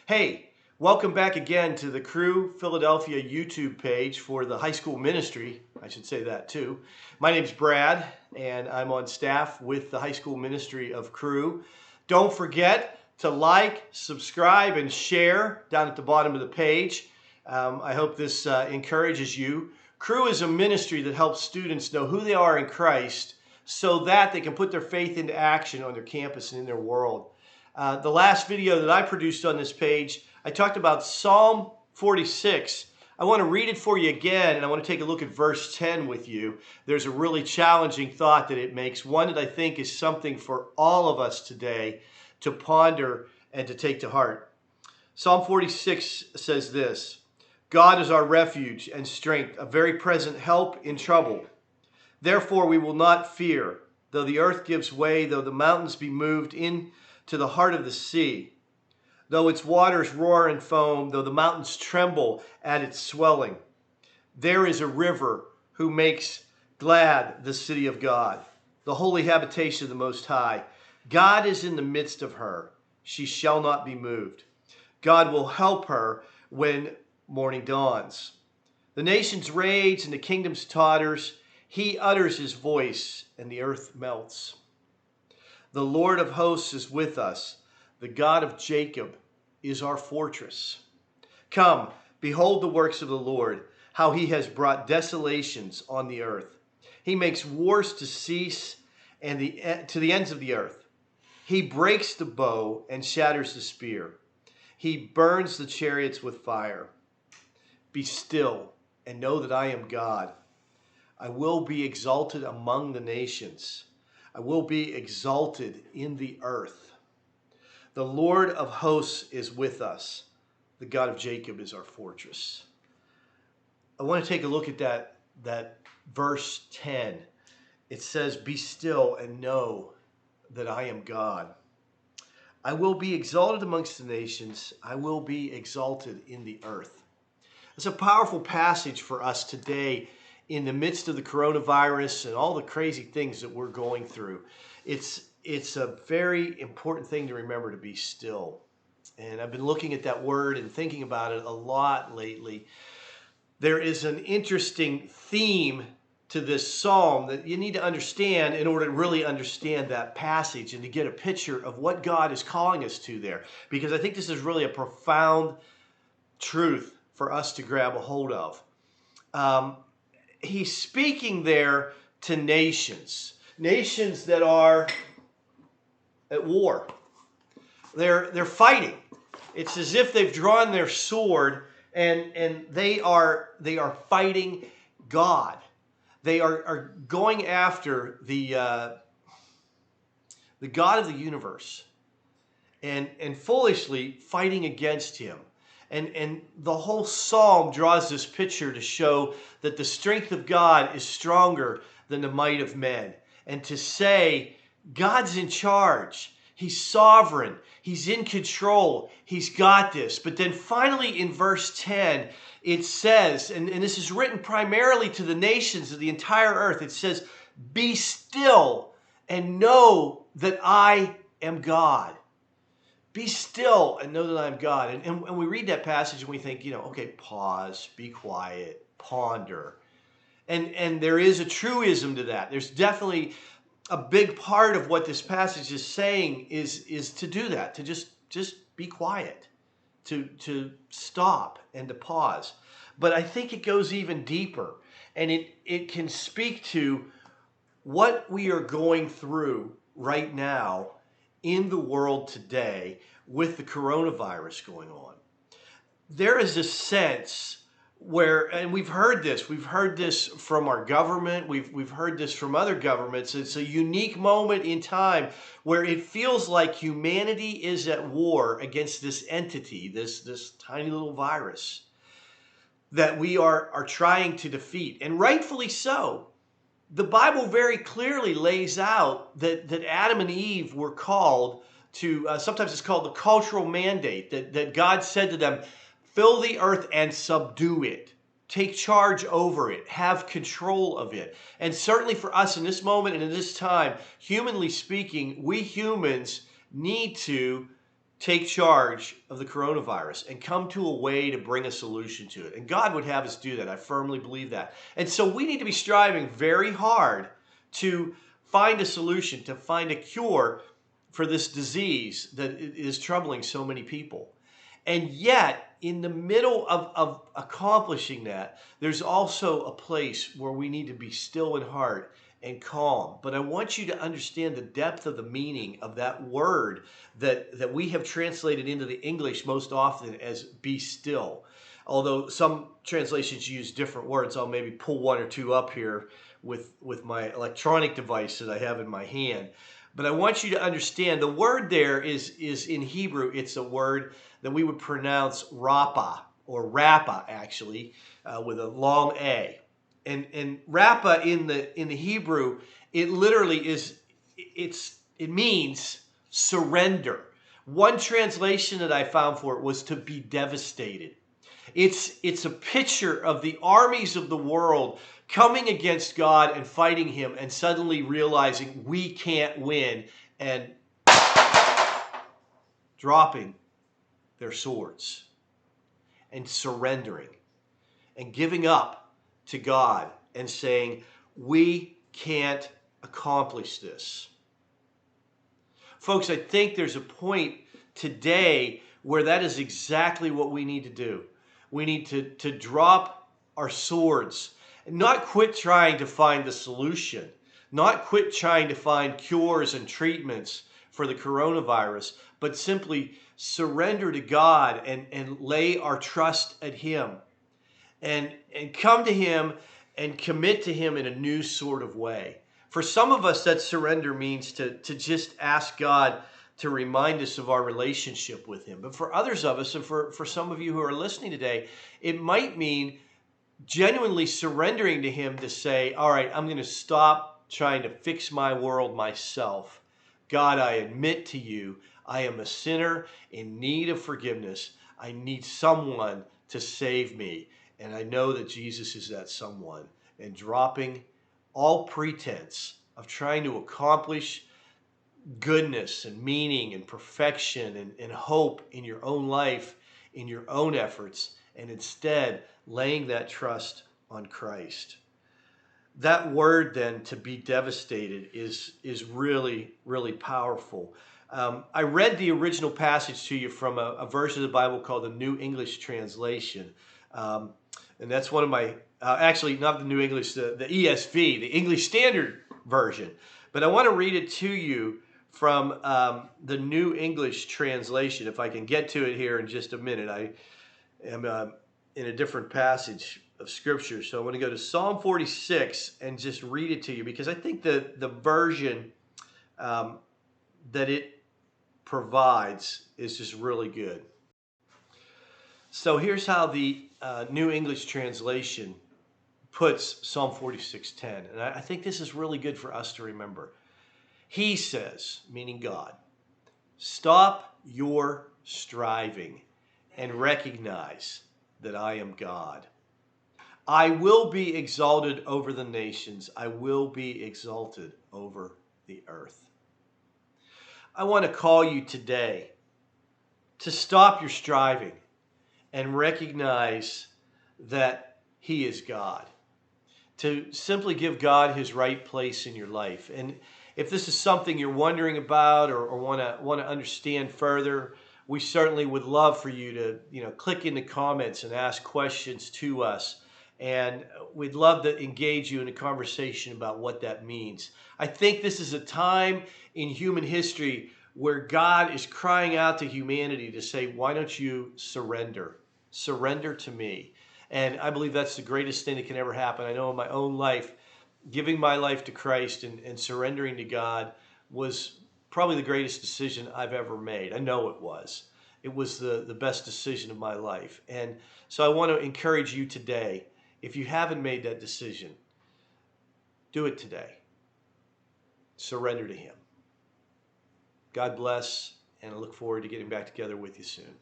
Hey, welcome back again to the Crew Philadelphia YouTube page for the high school ministry. I should say that too. My name's Brad, and I'm on staff with the high school ministry of Crew. Don't forget to like, subscribe, and share down at the bottom of the page. I hope this encourages you. Crew is a ministry that helps students know who they are in Christ so that they can put their faith into action on their campus and in their world. The last video that I produced on this page, I talked about Psalm 46. I want to read it for you again, and I want to take a look at verse 10 with you. There's a really challenging thought that it makes, one that I think is something for all of us today to ponder and to take to heart. Psalm 46 says this: God is our refuge and strength, a very present help in trouble. Therefore we will not fear, though the earth gives way, though the mountains be moved into the heart of the sea, though its waters roar and foam, though the mountains tremble at its swelling. There is a river who makes glad the city of God, the holy habitation of the Most High. God is in the midst of her. She shall not be moved. God will help her when morning dawns. The nations rage and the kingdoms totters. He utters his voice and the earth melts. The Lord of hosts is with us. The God of Jacob is our fortress. Come, behold the works of the Lord, how he has brought desolations on the earth. He makes wars to cease and to the ends of the earth. He breaks the bow and shatters the spear. He burns the chariots with fire. Be still and know that I am God. I will be exalted among the nations. I will be exalted in the earth. The Lord of hosts is with us. The God of Jacob is our fortress. I want to take a look at that verse 10. It says, be still and know that I am God. I will be exalted amongst the nations. I will be exalted in the earth. It's a powerful passage for us today in the midst of the coronavirus and all the crazy things that we're going through. It's a very important thing to remember, to be still. And I've been looking at that word and thinking about it a lot lately. There is an interesting theme to this psalm that you need to understand in order to really understand that passage and to get a picture of what God is calling us to there. Because I think this is really a profound truth for us to grab a hold of. He's speaking there to nations that are at war. They're fighting. It's as if they've drawn their sword and they are fighting God. They are going after the God of the universe and foolishly fighting against him. And the whole psalm draws this picture to show that the strength of God is stronger than the might of men. And to say, God's in charge. He's sovereign. He's in control. He's got this. But then finally in verse 10, it says, and this is written primarily to the nations of the entire earth, it says, be still and know that I am God. Be still and know that I am God. And we read that passage and we think, okay, pause, be quiet, ponder. And there is a truism to that. There's definitely a big part of what this passage is saying is to do that, to just be quiet, to stop and to pause. But I think it goes even deeper, and it can speak to what we are going through right now in the world today with the coronavirus going on. There is a sense where, and we've heard this from our government, we've heard this from other governments, it's a unique moment in time where it feels like humanity is at war against this entity, this tiny little virus that we are trying to defeat, and rightfully so. The Bible very clearly lays out that Adam and Eve were called to, sometimes it's called the cultural mandate, that God said to them, fill the earth and subdue it. Take charge over it. Have control of it. And certainly for us in this moment and in this time, humanly speaking, we humans need to take charge of the coronavirus and come to a way to bring a solution to it. And God would have us do that. I firmly believe that. And so we need to be striving very hard to find a solution, to find a cure for this disease that is troubling so many people. And yet, in the middle of accomplishing that, there's also a place where we need to be still in heart and calm. But I want you to understand the depth of the meaning of that word that we have translated into the English most often as be still. Although some translations use different words, I'll maybe pull one or two up here with my electronic device that I have in my hand. But I want you to understand the word there is in Hebrew, it's a word that we would pronounce rapa, or rapa actually, with a long A. And rapa in the Hebrew, it literally it means surrender. One translation that I found for it was to be devastated. It's a picture of the armies of the world coming against God and fighting him and suddenly realizing we can't win and dropping their swords and surrendering and giving up to God and saying, we can't accomplish this. Folks, I think there's a point today where that is exactly what we need to do. We need to drop our swords and not quit trying to find the solution, not quit trying to find cures and treatments for the coronavirus, but simply surrender to God and lay our trust at him and come to him and commit to him in a new sort of way. For some of us, that surrender means to just ask God to remind us of our relationship with him. But for others of us, and for some of you who are listening today, it might mean genuinely surrendering to him to say, all right, I'm going to stop trying to fix my world myself. God, I admit to you, I am a sinner in need of forgiveness. I need someone to save me. And I know that Jesus is that someone. And dropping all pretense of trying to accomplish goodness and meaning and perfection and hope in your own life, in your own efforts, and instead laying that trust on Christ. That word then, to be devastated, is really, really powerful. I read the original passage to you from a version of the Bible called the New English Translation. And that's one of my, actually not the New English, the ESV, the English Standard Version. But I want to read it to you from the New English Translation. If I can get to it here in just a minute. I am in a different passage of Scripture. So I want to go to Psalm 46 and just read it to you, because I think the version that it provides is just really good. So here's how the New English Translation puts Psalm 46:10. And I think this is really good for us to remember. He says, meaning God, stop your striving and recognize that I am God. I will be exalted over the nations. I will be exalted over the earth. I want to call you today to stop your striving and recognize that he is God. To simply give God his right place in your life. And if this is something you're wondering about or want to understand further, we certainly would love for you to click in the comments and ask questions to us. And we'd love to engage you in a conversation about what that means. I think this is a time in human history where God is crying out to humanity to say, why don't you surrender? Surrender to me. And I believe that's the greatest thing that can ever happen. I know in my own life, giving my life to Christ and surrendering to God was probably the greatest decision I've ever made. I know it was. It was the best decision of my life. And so I want to encourage you today, if you haven't made that decision, do it today. Surrender to him. God bless, and I look forward to getting back together with you soon.